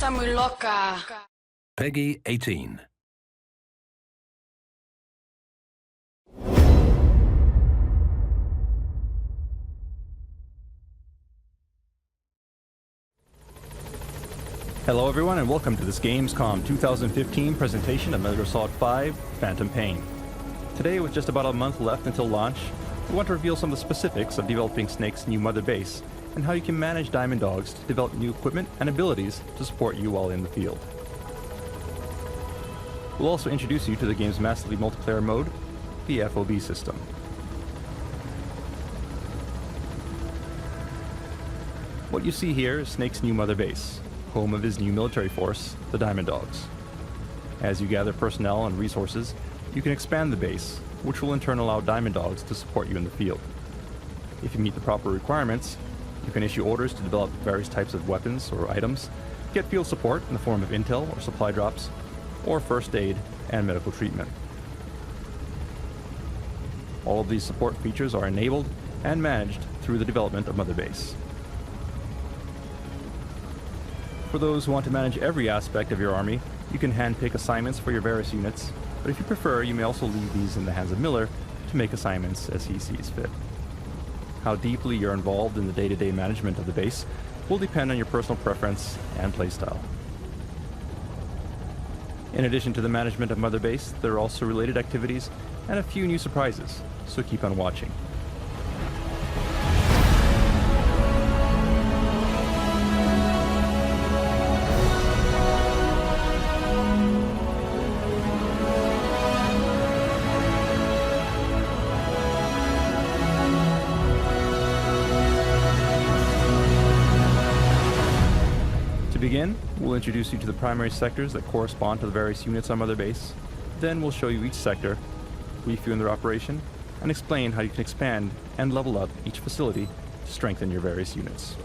está muy loca. Peggy 18. Hello everyone and welcome to this Gamescom 2015 presentation of Metal Gear Solid 5 Phantom Pain. Today, with just about a month left until launch, we want to reveal some of the specifics of developing Snake's new mother base and how you can manage Diamond Dogs to develop new equipment and abilities to support you while in the field. We'll also introduce you to the game's massively multiplayer mode, the FOB system. What you see here is Snake's new mother base, home of his new military force, the Diamond Dogs. As you gather personnel and resources, you can expand the base, which will in turn allow Diamond Dogs to support you in the field. If you meet the proper requirements, you can issue orders to develop various types of weapons or items, get field support in the form of intel or supply drops, or first aid and medical treatment. All of these support features are enabled and managed through the development of Mother Base. For those who want to manage every aspect of your army, you can handpick assignments for your various units, but if you prefer, you may also leave these in the hands of Miller to make assignments as he sees fit. How deeply you're involved in the day-to-day management of the base will depend on your personal preference and playstyle. In addition to the management of Mother Base, there are also related activities and a few new surprises, so keep on watching. To begin, we'll introduce you to the primary sectors that correspond to the various units on Mother Base. Then we'll show you each sector, brief you in their operation, and explain how you can expand and level up each facility to strengthen your various units.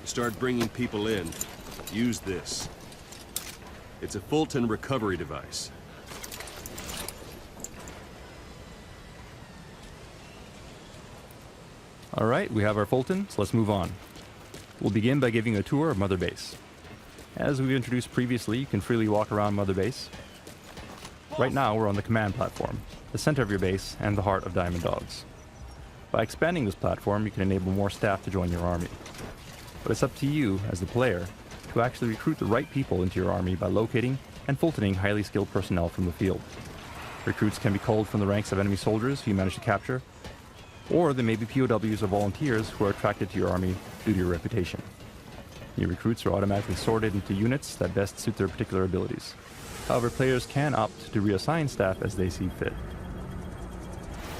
Start bringing people in. Use this. It's a Fulton recovery device. Alright, we have our Fulton, so let's move on. We'll begin by giving a tour of Mother Base. As we've introduced previously, you can freely walk around Mother Base. Right now, we're on the command platform, the center of your base and the heart of Diamond Dogs. By expanding this platform, you can enable more staff to join your army. But it's up to you, as the player, to actually recruit the right people into your army by locating and Fultoning highly skilled personnel from the field. Recruits can be culled from the ranks of enemy soldiers who you manage to capture, or they may be POWs or volunteers who are attracted to your army due to your reputation. New recruits are automatically sorted into units that best suit their particular abilities. However, players can opt to reassign staff as they see fit.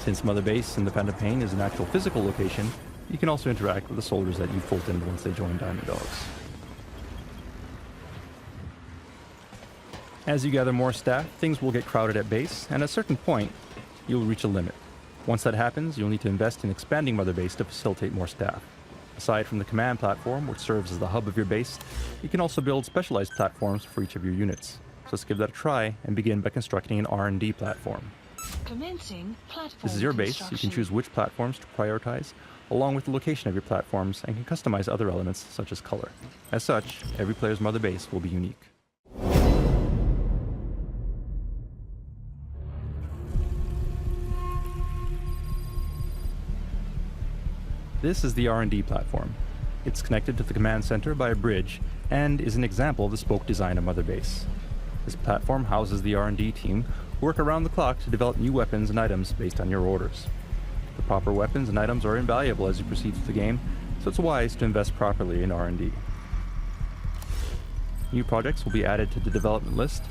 Since Mother Base in the Phantom Pain is an actual physical location, you can also interact with the soldiers that you Fultoned once they join Diamond Dogs. As you gather more staff, things will get crowded at base, and at a certain point, you'll reach a limit. Once that happens, you'll need to invest in expanding Mother Base to facilitate more staff. Aside from the command platform, which serves as the hub of your base, you can also build specialized platforms for each of your units. So let's give that a try and begin by constructing an R&D platform. Commencing platform. This is your base, you can choose which platforms to prioritize, along with the location of your platforms, and can customize other elements such as color. As such, every player's Mother Base will be unique. This is the R&D platform. It's connected to the command center by a bridge and is an example of the spoke design of Mother Base. This platform houses the R&D team who work around the clock to develop new weapons and items based on your orders. The proper weapons and items are invaluable as you proceed through the game, so it's wise to invest properly in R&D. New projects will be added to the development list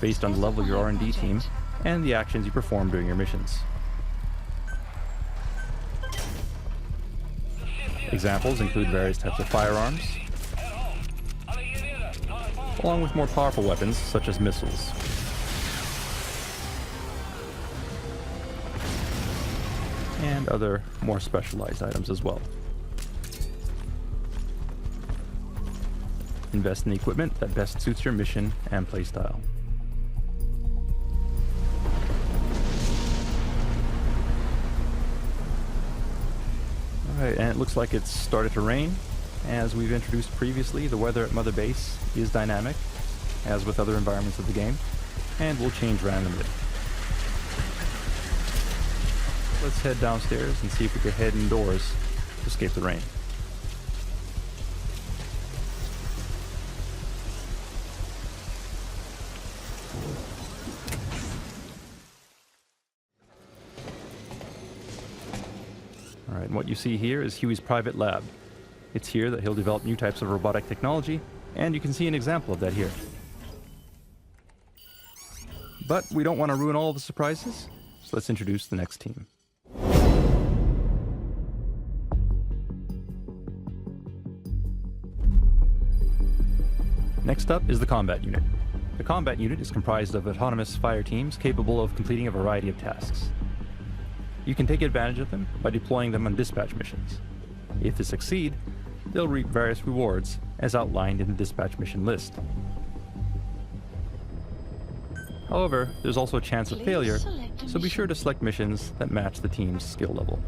based on the level of your R&D team and the actions you perform during your missions. Examples include various types of firearms, along with more powerful weapons such as missiles. And other more specialized items as well. Invest in the equipment that best suits your mission and playstyle. Alright, and it looks like it's started to rain. As we've introduced previously, the weather at Mother Base is dynamic, as with other environments of the game, and will change randomly. Let's head downstairs and see if we can head indoors to escape the rain. Alright, and what you see here is Huey's private lab. It's here that he'll develop new types of robotic technology, and you can see an example of that here. But we don't want to ruin all of the surprises, so let's introduce the next team. Next up is the combat unit. The combat unit is comprised of autonomous fire teams capable of completing a variety of tasks. You can take advantage of them by deploying them on dispatch missions. If they succeed, they'll reap various rewards as outlined in the dispatch mission list. However, there's also a chance of failure, so be sure to select missions that match the team's skill level.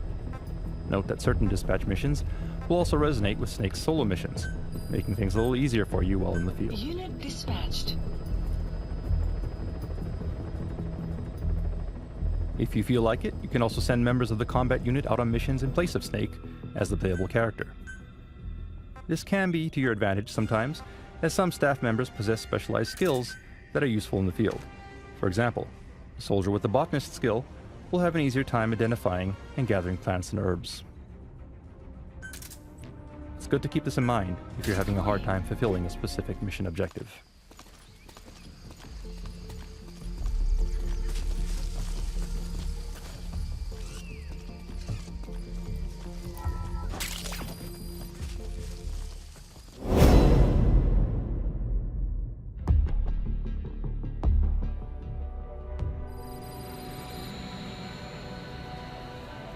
Note that certain dispatch missions will also resonate with Snake's solo missions, making things a little easier for you while in the field. Unit dispatched. If you feel like it, you can also send members of the combat unit out on missions in place of Snake as the playable character. This can be to your advantage sometimes, as some staff members possess specialized skills that are useful in the field. For example, a soldier with the botanist skill will have an easier time identifying and gathering plants and herbs. It's good to keep this in mind if you're having a hard time fulfilling a specific mission objective.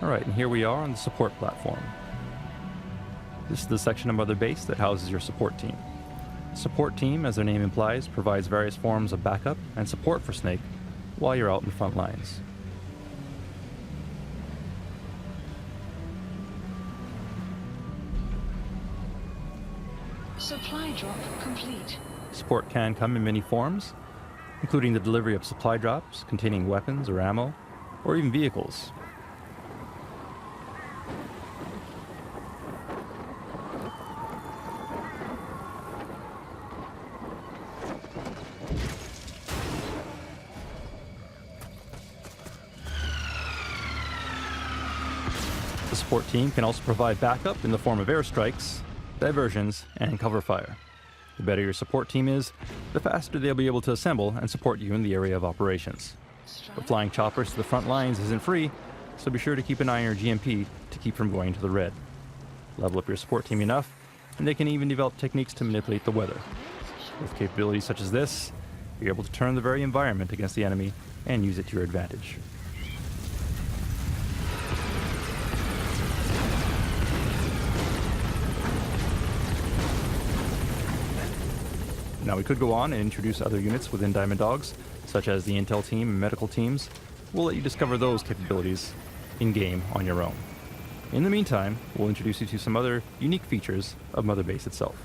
Alright, and here we are on the support platform. This is the section of Mother Base that houses your support team. The support team, as their name implies, provides various forms of backup and support for Snake while you're out in the front lines. Supply drop complete. Support can come in many forms, including the delivery of supply drops containing weapons or ammo, or even vehicles. The support team can also provide backup in the form of airstrikes, diversions, and cover fire. The better your support team is, the faster they'll be able to assemble and support you in the area of operations. But flying choppers to the front lines isn't free, so be sure to keep an eye on your GMP to keep from going to the red. Level up your support team enough, and they can even develop techniques to manipulate the weather. With capabilities such as this, you're able to turn the very environment against the enemy and use it to your advantage. Now we could go on and introduce other units within Diamond Dogs, such as the Intel team and medical teams. We'll let you discover those capabilities in-game on your own. In the meantime, we'll introduce you to some other unique features of Mother Base itself.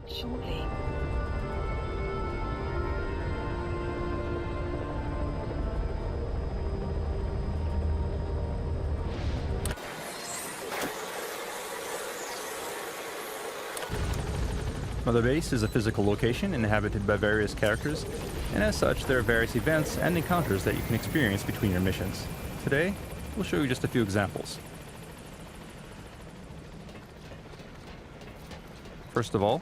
Shortly. Mother Base is a physical location inhabited by various characters, and as such, there are various events and encounters that you can experience between your missions. Today, we'll show you just a few examples. First of all,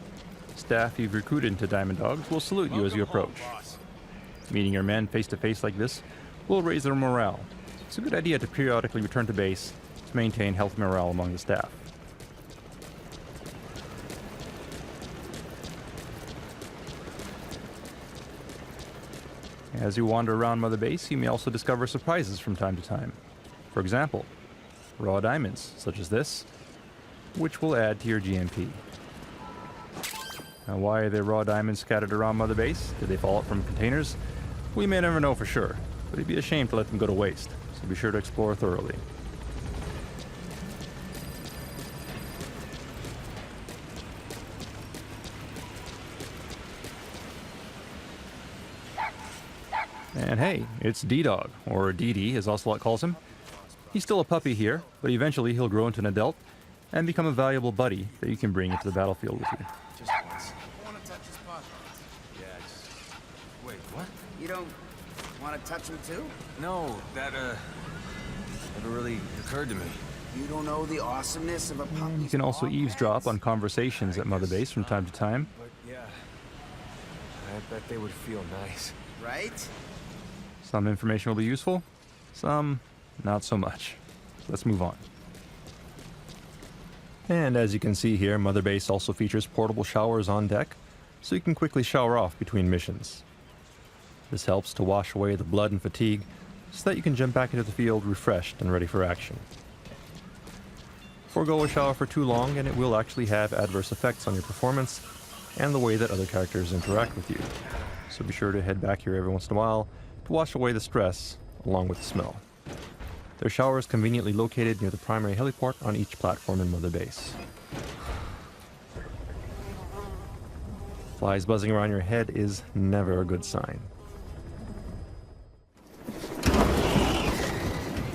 staff you've recruited into Diamond Dogs will salute you as you approach. Meeting your men face to face like this will raise their morale. It's a good idea to periodically return to base to maintain healthy morale among the staff. As you wander around Mother Base, you may also discover surprises from time to time. For example, raw diamonds, such as this, which will add to your GMP. Now, why are there raw diamonds scattered around Mother Base? Did they fall out from containers? We may never know for sure, but it'd be a shame to let them go to waste. so be sure to explore thoroughly. And hey, it's D-Dog, or DD as Ocelot calls him. He's still a puppy here, but eventually he'll grow into an adult and become a valuable buddy that you can bring into the battlefield with you. Just once. I want to touch his paw. Yeah, wait, what? You don't want to touch him too? No, that, never really occurred to me. You don't know the awesomeness of a puppy. You can also eavesdrop on conversations at Mother Base from time to time. But yeah, I bet they would feel nice. Right? Some information will be useful, some not so much. Let's move on. And as you can see here, Mother Base also features portable showers on deck, so you can quickly shower off between missions. This helps to wash away the blood and fatigue, so that you can jump back into the field refreshed and ready for action. Forgo a shower for too long and it will actually have adverse effects on your performance and the way that other characters interact with you. So be sure to head back here every once in a while to wash away the stress along with the smell. Their shower is conveniently located near the primary heliport on each platform in Mother Base. Flies buzzing around your head is never a good sign.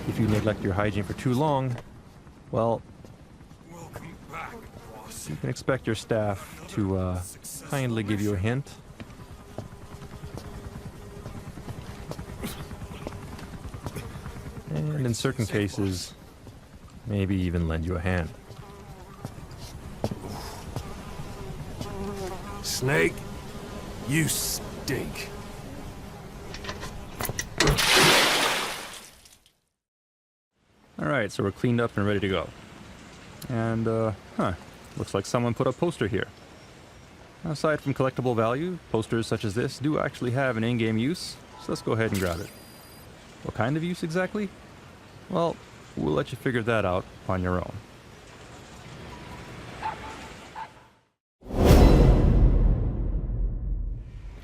If you neglect your hygiene for too long, well, you can expect your staff to kindly give you a hint. And in certain cases, maybe even lend you a hand. Snake, you stink. Alright, so we're cleaned up and ready to go. And, looks like someone put a poster here. Aside from collectible value, posters such as this do actually have an in-game use, so let's go ahead and grab it. What kind of use exactly? Well, we'll let you figure that out on your own.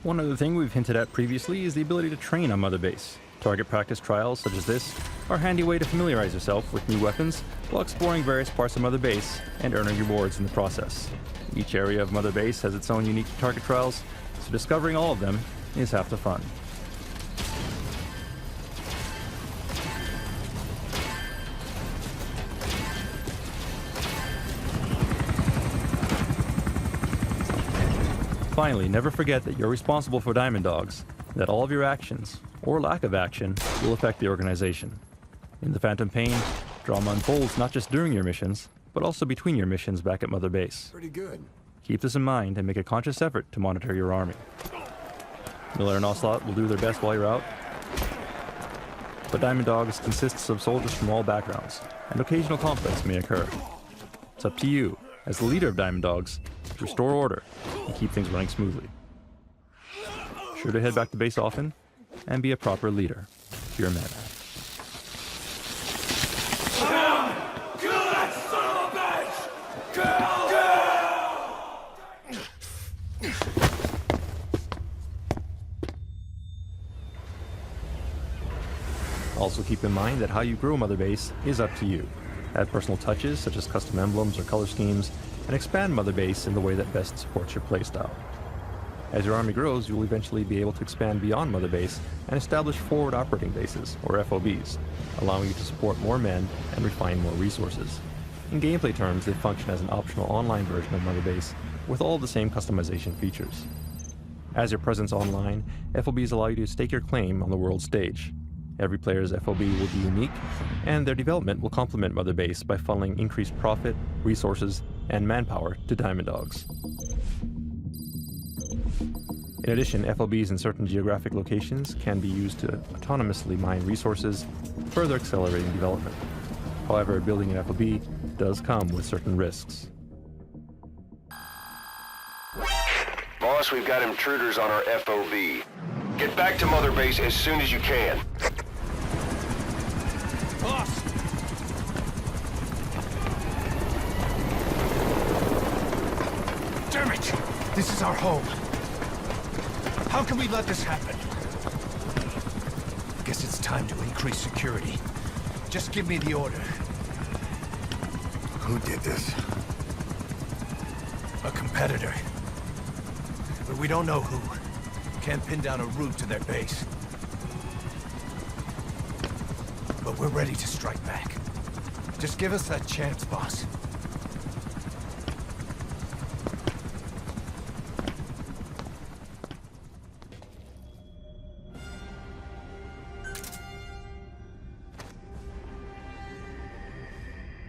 One other thing we've hinted at previously is the ability to train on Mother Base. Target practice trials such as this are a handy way to familiarize yourself with new weapons while exploring various parts of Mother Base and earning rewards in the process. Each area of Mother Base has its own unique target trials, so discovering all of them is half the fun. Finally, never forget that you're responsible for Diamond Dogs, that all of your actions, or lack of action, will affect the organization. In the Phantom Pain, drama unfolds not just during your missions, but also between your missions back at Mother Base. Pretty good. Keep this in mind and make a conscious effort to monitor your army. Miller and Ocelot will do their best while you're out, but Diamond Dogs consists of soldiers from all backgrounds, and occasional conflicts may occur. It's up to you, as the leader of Diamond Dogs, to restore order and keep things running smoothly. Sure to head back to base often, and be a proper leader to your men. Also keep in mind that how you grow Mother Base is up to you. Add personal touches such as custom emblems or color schemes, and expand Mother Base in the way that best supports your playstyle. As your army grows, you will eventually be able to expand beyond Mother Base and establish forward operating bases, or FOBs, allowing you to support more men and refine more resources. In gameplay terms, they function as an optional online version of Mother Base with all the same customization features. As your presence online, FOBs allow you to stake your claim on the world stage. Every player's FOB will be unique, and their development will complement Mother Base by funneling increased profit, resources, and manpower to Diamond Dogs. In addition, FOBs in certain geographic locations can be used to autonomously mine resources, further accelerating development. However, building an FOB does come with certain risks. Boss, we've got intruders on our FOB. Get back to Mother Base as soon as you can. Boss! Damn it! This is our home. How can we let this happen? Guess it's time to increase security. Just give me the order. Who did this? A competitor. But we don't know who. Can't pin down a route to their base. But we're ready to strike back. Just give us that chance, boss.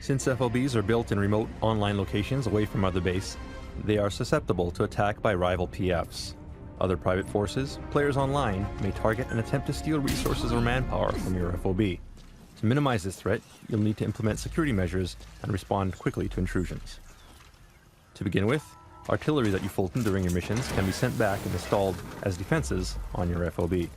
Since FOBs are built in remote online locations away from Mother Base, they are susceptible to attack by rival PFs. Other private forces, players online, may target and attempt to steal resources or manpower from your FOB. To minimize this threat, you'll need to implement security measures and respond quickly to intrusions. To begin with, artillery that you Fulton during your missions can be sent back and installed as defenses on your FOB.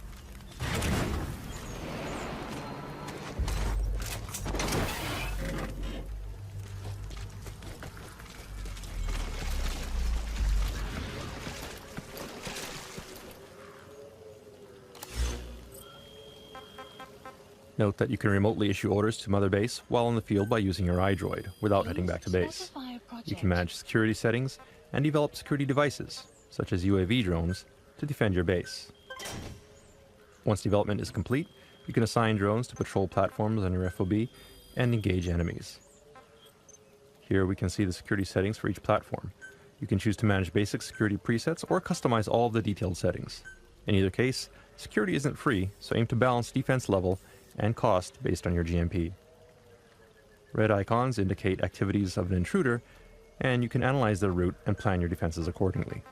Note that you can remotely issue orders to Mother Base while on the field by using your iDroid without heading back to base. You can manage security settings and develop security devices, such as UAV drones, to defend your base. Once development is complete, you can assign drones to patrol platforms on your FOB and engage enemies. Here we can see the security settings for each platform. You can choose to manage basic security presets or customize all of the detailed settings. In either case, security isn't free, so aim to balance defense level and cost based on your GMP. Red icons indicate activities of an intruder, and you can analyze their route and plan your defenses accordingly.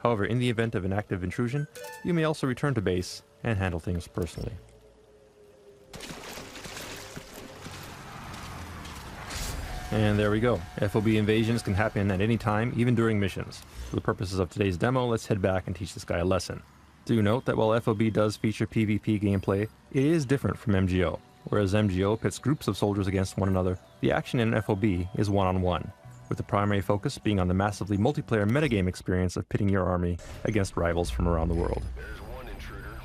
However, in the event of an active intrusion, you may also return to base and handle things personally. And there we go. FOB invasions can happen at any time, even during missions. For the purposes of today's demo, let's head back and teach this guy a lesson. Do note that while FOB does feature PvP gameplay, it is different from MGO. Whereas MGO pits groups of soldiers against one another, the action in FOB is one-on-one, with the primary focus being on the massively multiplayer metagame experience of pitting your army against rivals from around the world.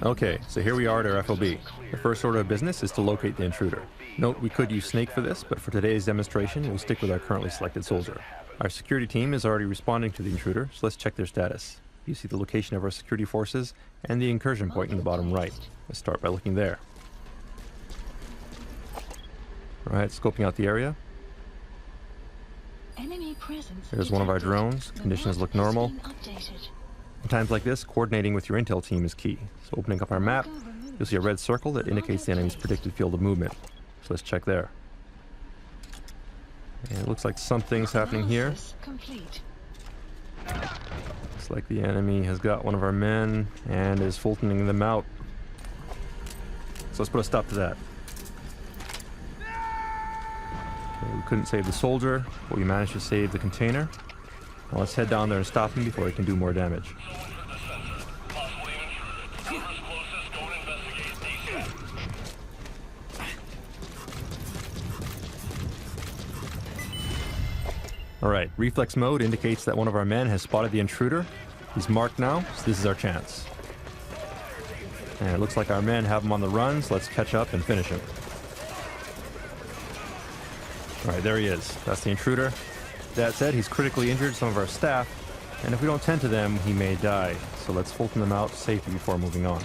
Okay, so here we are at our FOB. The first order of business is to locate the intruder. Note we could use Snake for this, but for today's demonstration, we'll stick with our currently selected soldier. Our security team is already responding to the intruder, so let's check their status. You see the location of our security forces and the incursion point in the bottom right. Let's start by looking there. Alright, scoping out the area. There's one of our drones. Conditions look normal. In times like this, coordinating with your intel team is key. So opening up our map, you'll see a red circle that indicates the enemy's predicted field of movement. So let's check there. And it looks like something's happening here. Looks like the enemy has got one of our men and is Fultoning them out. So let's put a stop to that. Okay, we couldn't save the soldier, but we managed to save the container. Now let's head down there and stop him before he can do more damage. Alright, reflex mode indicates that one of our men has spotted the intruder. He's marked now, so this is our chance. And it looks like our men have him on the run, so let's catch up and finish him. Alright, there he is. That's the intruder. That said, he's critically injured some of our staff, and if we don't tend to them, he may die. So let's Fulton them out to safety before moving on.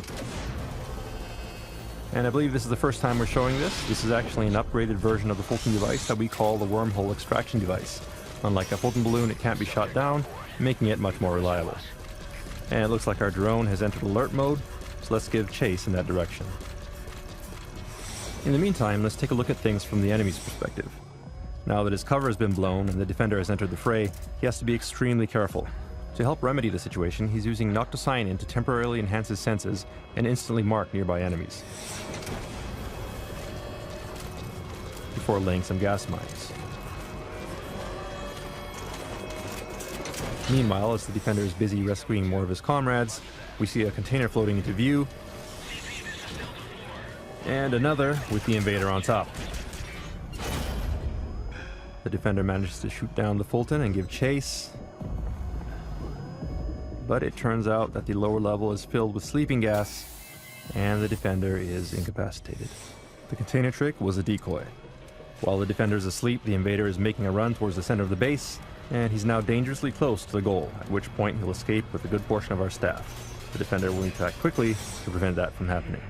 And I believe this is the first time we're showing this. This is actually an upgraded version of the Fulton device that we call the wormhole extraction device. Unlike a Fulton balloon, it can't be shot down, making it much more reliable. And it looks like our drone has entered alert mode, so let's give chase in that direction. In the meantime, let's take a look at things from the enemy's perspective. Now that his cover has been blown and the defender has entered the fray, he has to be extremely careful. To help remedy the situation, he's using Noctocyanin to temporarily enhance his senses and instantly mark nearby enemies, before laying some gas mines. Meanwhile, as the defender is busy rescuing more of his comrades, we see a container floating into view, and another with the invader on top. The defender manages to shoot down the Fulton and give chase. but it turns out that the lower level is filled with sleeping gas, and the defender is incapacitated. The container trick was a decoy. While the defender is asleep, the invader is making a run towards the center of the base, and he's now dangerously close to the goal, at which point he'll escape with a good portion of our staff. The defender will need to act quickly to prevent that from happening.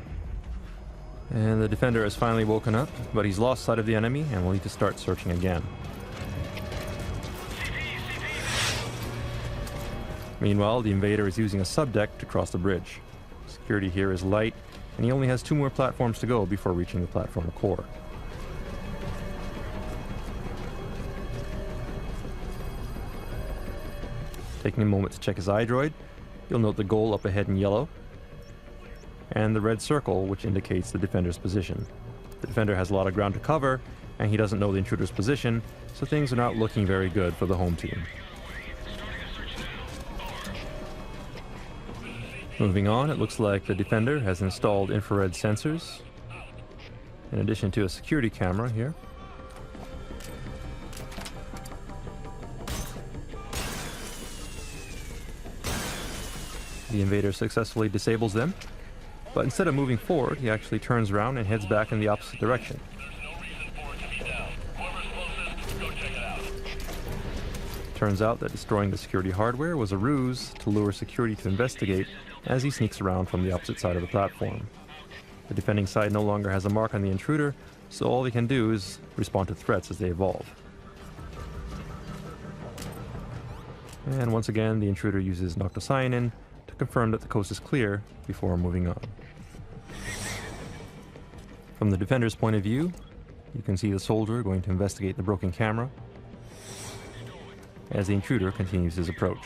And the defender has finally woken up, but he's lost sight of the enemy and will need to start searching again. Meanwhile, the invader is using a subdeck to cross the bridge. Security here is light, and he only has 2 more platforms to go before reaching the platform core. Taking a moment to check his iDroid, you'll note the goal up ahead in yellow, and the red circle, which indicates the defender's position. The defender has a lot of ground to cover, and he doesn't know the intruder's position, so things are not looking very good for the home team. Moving on, it looks like the defender has installed infrared sensors, in addition to a security camera here. The invader successfully disables them, but instead of moving forward, he actually turns around and heads back in the opposite direction. Turns out that destroying the security hardware was a ruse to lure security to investigate as he sneaks around from the opposite side of the platform. The defending side no longer has a mark on the intruder, so all they can do is respond to threats as they evolve. And once again, the intruder uses noctocyanin to confirm that the coast is clear before moving on. From the defender's point of view, you can see the soldier going to investigate the broken camera as the intruder continues his approach.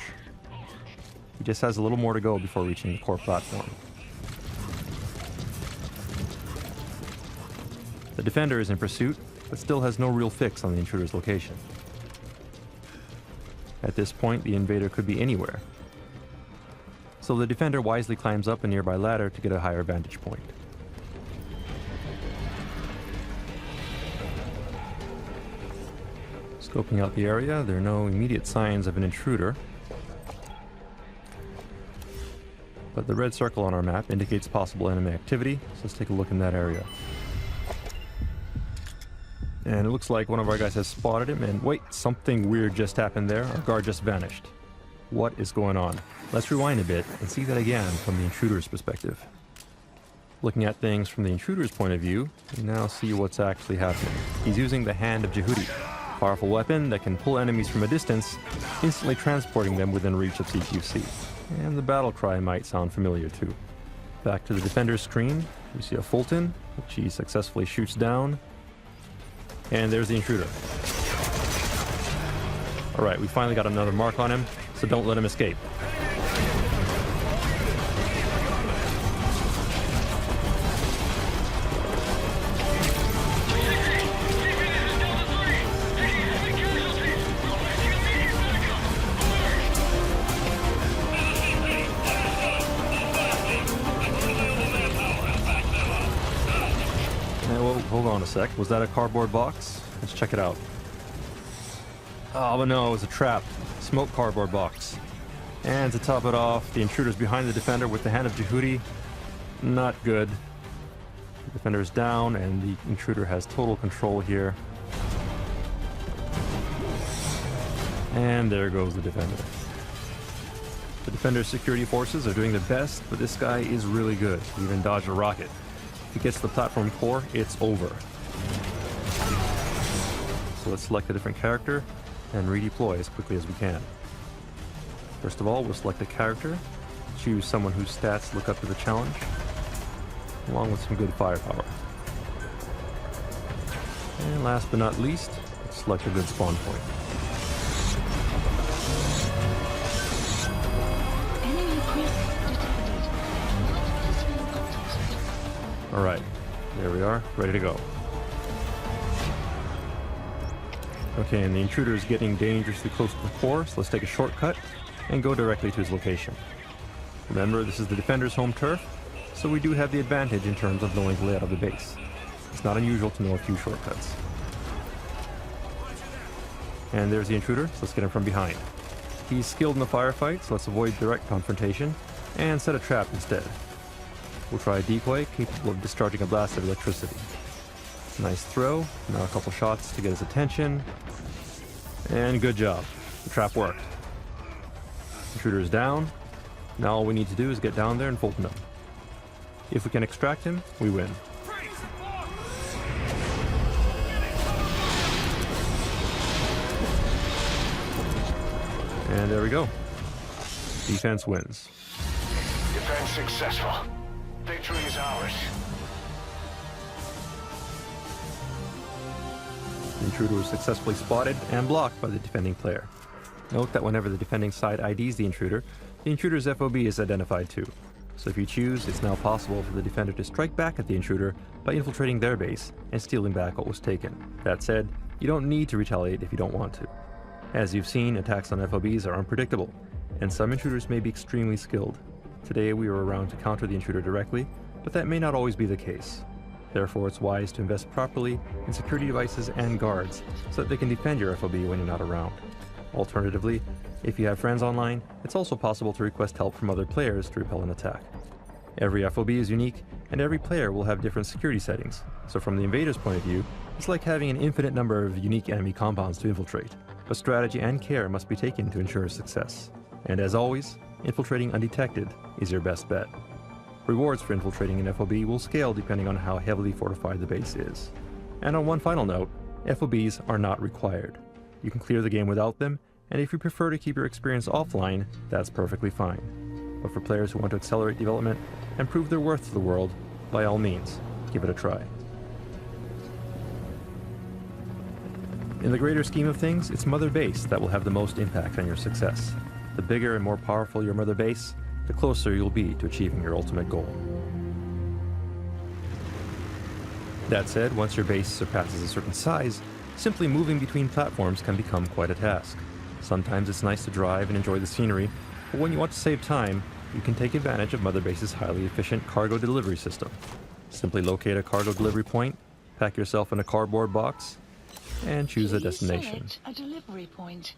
He just has a little more to go before reaching the core platform. The defender is in pursuit, but still has no real fix on the intruder's location. At this point, the invader could be anywhere, so the defender wisely climbs up a nearby ladder to get a higher vantage point. Scoping out the area, there are no immediate signs of an intruder, but the red circle on our map indicates possible enemy activity, so let's take a look in that area. And it looks like one of our guys has spotted him, and wait, something weird just happened there. Our guard just vanished. What is going on? Let's rewind a bit and see that again from the intruder's perspective. Looking at things from the intruder's point of view, we now see what's actually happening. He's using the Hand of Jehudi, a powerful weapon that can pull enemies from a distance, instantly transporting them within reach of CQC. And the battle cry might sound familiar too. Back to the defender's screen, we see a Fulton, which he successfully shoots down. And there's the intruder. Alright, we finally got another mark on him, so don't let him escape. Hold on a sec. Was that a cardboard box? Let's check it out. Oh, but no, it was a trap. Smoke cardboard box. And to top it off, the intruder's behind the defender with the Hand of Jehudi. Not good. The defender is down, and the intruder has total control here. And there goes the defender. The defender's security forces are doing their best, but this guy is really good. He even dodged a rocket. If he gets to the platform core, it's over. So let's select a different character and redeploy as quickly as we can. First of all, we'll select a character, choose someone whose stats look up to the challenge, along with some good firepower. And last but not least, let's select a good spawn point. Enemy quest detected. Alright, there we are, ready to go. Okay, and the intruder is getting dangerously close to the core, so let's take a shortcut and go directly to his location. Remember, this is the defender's home turf, so we do have the advantage in terms of knowing the layout of the base. It's not unusual to know a few shortcuts. And there's the intruder, so let's get him from behind. He's skilled in the firefight, so let's avoid direct confrontation and set a trap instead. We'll try a decoy capable of discharging a blast of electricity. Nice throw, now a couple shots to get his attention, and good job. The trap worked. Intruder is down. Now all we need to do is get down there and Fulton him. If we can extract him, we win. And there we go. Defense wins. Defense successful. Victory is ours. The intruder was successfully spotted and blocked by the defending player. Note that whenever the defending side IDs the intruder's FOB is identified too. So if you choose, it's now possible for the defender to strike back at the intruder by infiltrating their base and stealing back what was taken. That said, you don't need to retaliate if you don't want to. As you've seen, attacks on FOBs are unpredictable, and some intruders may be extremely skilled. Today we were around to counter the intruder directly, but that may not always be the case. Therefore, it's wise to invest properly in security devices and guards so that they can defend your FOB when you're not around. Alternatively, if you have friends online, it's also possible to request help from other players to repel an attack. Every FOB is unique, and every player will have different security settings, so from the invader's point of view, it's like having an infinite number of unique enemy compounds to infiltrate, but strategy and care must be taken to ensure success. And as always, infiltrating undetected is your best bet. Rewards for infiltrating an FOB will scale depending on how heavily fortified the base is. And on one final note, FOBs are not required. You can clear the game without them, and if you prefer to keep your experience offline, that's perfectly fine. But for players who want to accelerate development and prove their worth to the world, by all means, give it a try. In the greater scheme of things, it's Mother Base that will have the most impact on your success. The bigger and more powerful your Mother Base, the closer you'll be to achieving your ultimate goal. That said, once your base surpasses a certain size, simply moving between platforms can become quite a task. Sometimes it's nice to drive and enjoy the scenery, but when you want to save time, you can take advantage of Mother Base's highly efficient cargo delivery system. Simply locate a cargo delivery point, pack yourself in a cardboard box, and choose a destination. A delivery point.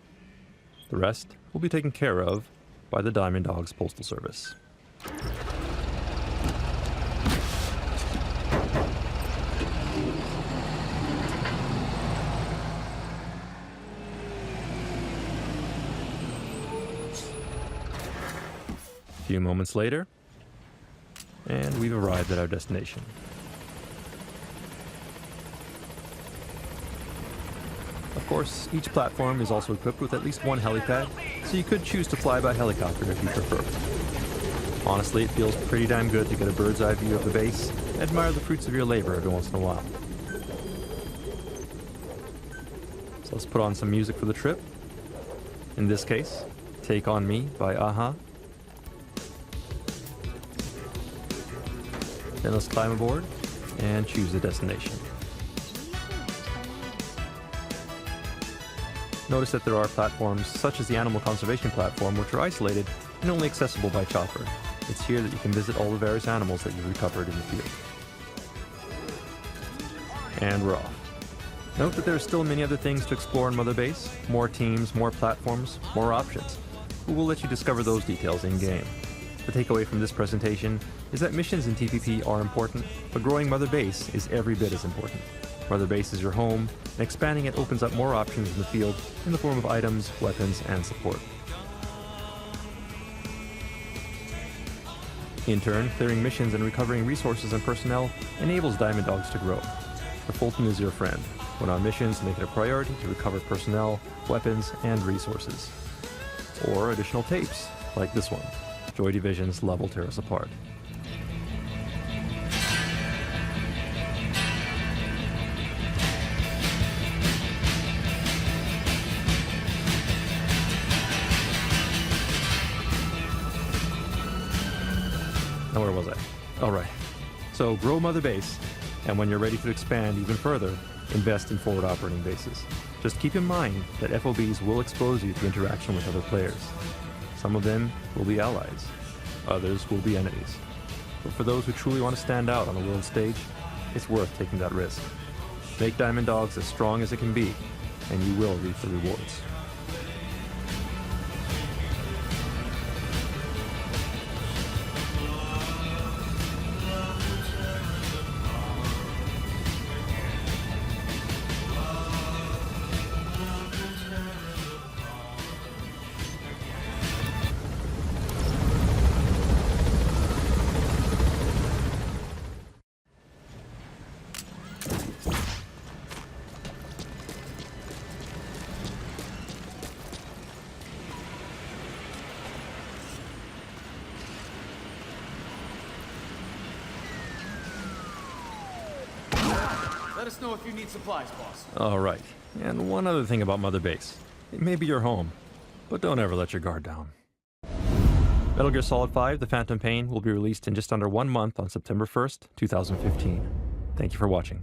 The rest will be taken care of by the Diamond Dogs Postal Service. A few moments later, and we've arrived at our destination. Of course, each platform is also equipped with at least one helipad, so you could choose to fly by helicopter if you prefer. Honestly, it feels pretty damn good to get a bird's eye view of the base and admire the fruits of your labor every once in a while. So let's put on some music for the trip. In this case, Take On Me by Aha. Then let's climb aboard and choose a destination. Notice that there are platforms such as the Animal Conservation Platform which are isolated and only accessible by chopper. It's here that you can visit all the various animals that you've recovered in the field. And we're off. Note that there are still many other things to explore in Mother Base, more teams, more platforms, more options. We will let you discover those details in-game. The takeaway from this presentation is that missions in TPP are important, but growing Mother Base is every bit as important. Mother Base is your home, and expanding it opens up more options in the field in the form of items, weapons, and support. In turn, clearing missions and recovering resources and personnel enables Diamond Dogs to grow. The Fulton is your friend. When on missions, make it a priority to recover personnel, weapons, and resources. Or additional tapes, like this one. Joy Division's Love Will Tear Us Apart. Now where was I? All right. So grow Mother Base, and when you're ready to expand even further, invest in forward operating bases. Just keep in mind that FOBs will expose you to interaction with other players. Some of them will be allies, others will be enemies. But for those who truly want to stand out on the world stage, it's worth taking that risk. Make Diamond Dogs as strong as it can be, and you will reap the rewards. Let us know if you need supplies, boss. All right. And one other thing about Mother Base. It may be your home, but don't ever let your guard down. Metal Gear Solid 5: The Phantom Pain will be released in just under 1 month on September 1st, 2015. Thank you for watching.